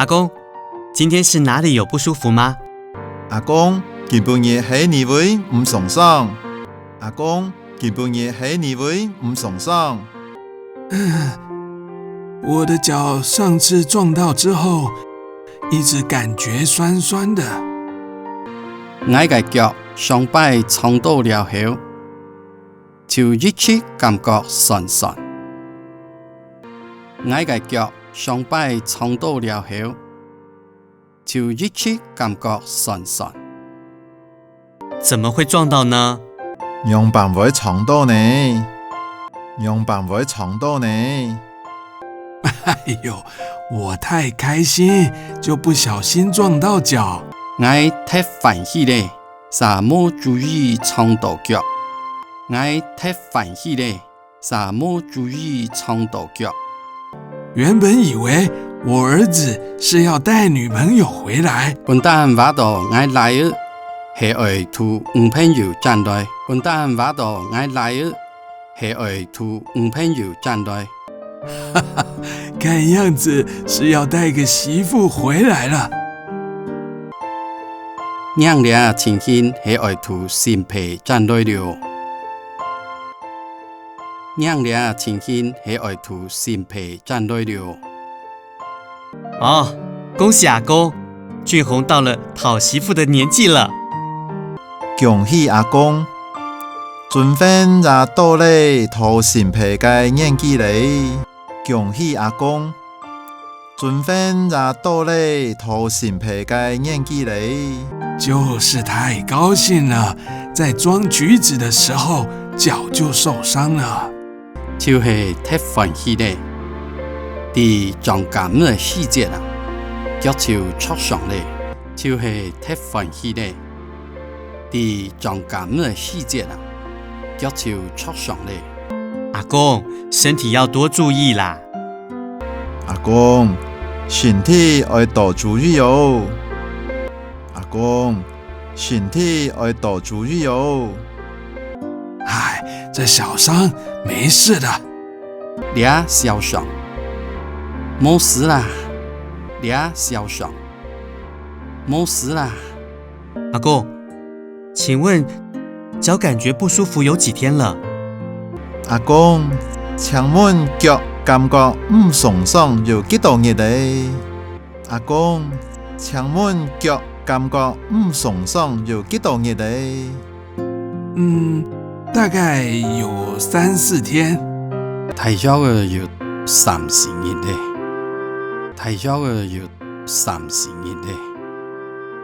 阿公，今天是哪里有不舒服吗？阿公，今晡日喺你位唔爽爽。阿公，今晡日喺你位唔爽爽。我的脚上次撞到之后，一直感觉酸酸的。我嘅腳上擺撞到了後，就一直感覺酸酸。我嘅腳上擺撞到了後，就一直感覺酸酸。怎麼會撞到呢？用辦會撞到呢？用辦會撞到呢？哎呦，我太開心，就不小心撞到腳。我太歡喜咧，啥冇注意撞到腳。我太歡喜咧，啥冇注意撞到腳。原本以為我兒子是要帶女朋友回來，本單話到我來兒係愛同女朋友站來。本單話到我來兒係愛同女朋友站來。哈哈，看樣子是要帶個媳婦回來了。娘倆情形係愛同新皮站來了。娘倆情形係愛同新皮站來了。哦，恭喜阿公，俊宏到了討媳婦的年紀了。恭喜阿公，俊芬也到了討新皮嘅年紀嘞。恭喜阿公，俊芬也到了討新皮嘅年紀嘞。就是太高興了，在裝橘子的時候腳就受傷了。就是太歡喜咧，啲裝柑嘅細節啦，腳就挫傷咧。就是太歡喜咧，啲裝柑嘅細節啦，腳就挫傷咧。阿公，身體要多注意啦。阿公，身體要多注意哦。阿公，身體要多注意哦。哎，這小傷沒事的。倆小傷，冇事啦。倆小傷，冇事啦。阿公，請問腳感覺不舒服有幾天了？阿公，請問腳感覺唔爽爽有幾多日嘞？阿公，請問腳感覺唔爽爽有幾多日嘞？大概有3、4天。太少嘅有3、4日嘞，太少嘅有3、4日嘞。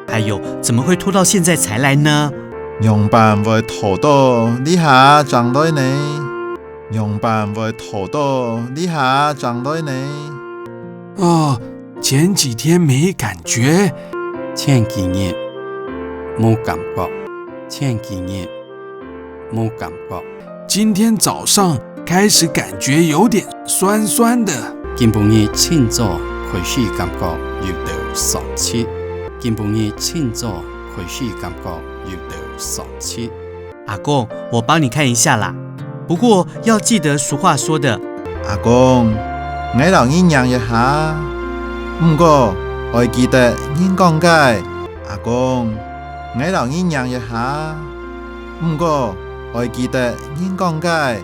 還有，怎麼會拖到現在才來呢？用辦會拖到呢下將來呢？用辦會拖到呢下將來呢？哦，前幾天沒感覺，前幾日冇感覺，前幾日冇感覺。今天早上開始感覺有點酸酸的。今晡日清早開始感覺有點酸刺。今晡日清早開始感覺有點酸刺。阿公，我幫你看一下啦。不過要記得俗話說的，阿公，我留意讓一下。不過我記得應講嘅。阿公，我留意讓一下。不過我記得應講嘅。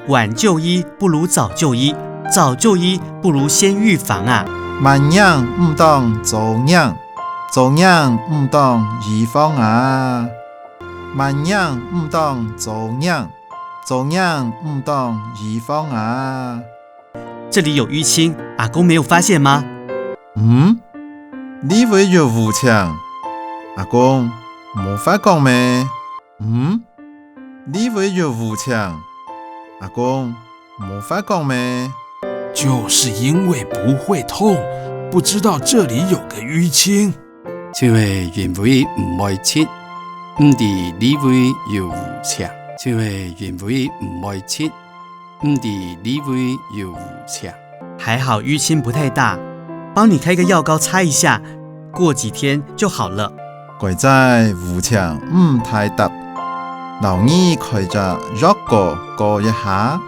晚就醫不如早就醫，早就醫不如先預防啊。慢養唔當早養，早養唔當預防啊。慢養唔當早養，早養唔當預防啊。這裡有淤青，阿公沒有發現嗎？呢位有烏青，阿公冇發覺咩？呢位有烏青，阿公冇發覺咩？就是因為不會痛，不知道這裡有個淤青。就係因為唔愛切，唔知呢位有烏青。就係因為唔愛切，唔知呢位有烏青。還好淤青不太大，幫你開個藥膏擦一下，過幾天就好了。怪在烏青唔太大，留意開隻藥膏過一下，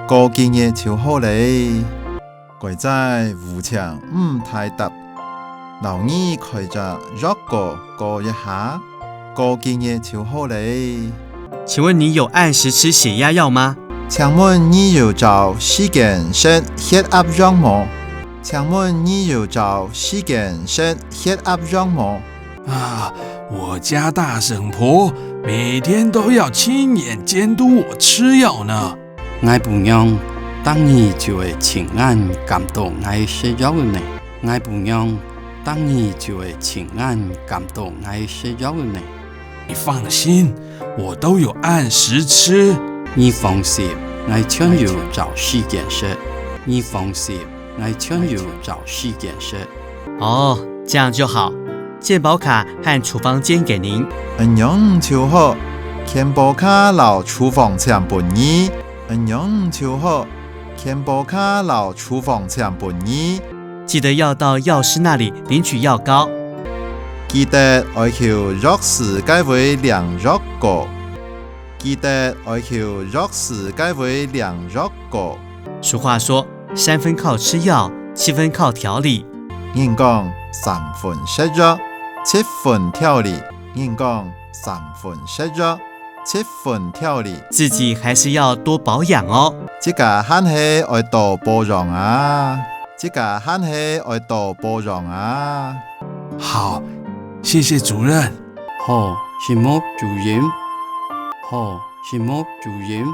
過幾日就好嘞。怪在烏青唔太大，留意開着肉過一下，過幾日就好嘞。请问你有按時吃血壓藥嗎？請問你要找時間食血壓藥嗎？請問你要找時間食血壓藥嗎？啊，我家大婶婆每天都要親眼監督我吃藥呢。我不用，當你就會親眼監督我食藥呢。我不用，當你就會親眼監督我食藥呢。你放心，我都有按時吃。你放心，我全有找時間食。你放心，我全有找時間食。哦，这样就好。健保卡和處方箋給您。樣就好，健保卡留處方箋俾你。樣就好，健保卡留處方箋俾你。記得要到藥師那裡領取藥膏。記得愛求藥師解為量藥膏。記得愛求藥師解為量藥膏。俗話說，3分靠吃藥，7分靠調理。人講3分食藥，7分調理。人講3分食藥，7分調理。自己還是要多保養哦。這個限係愛多保養啊！這個限係愛多保養啊！好，謝謝主任。好，是莫主任。好，是莫主任。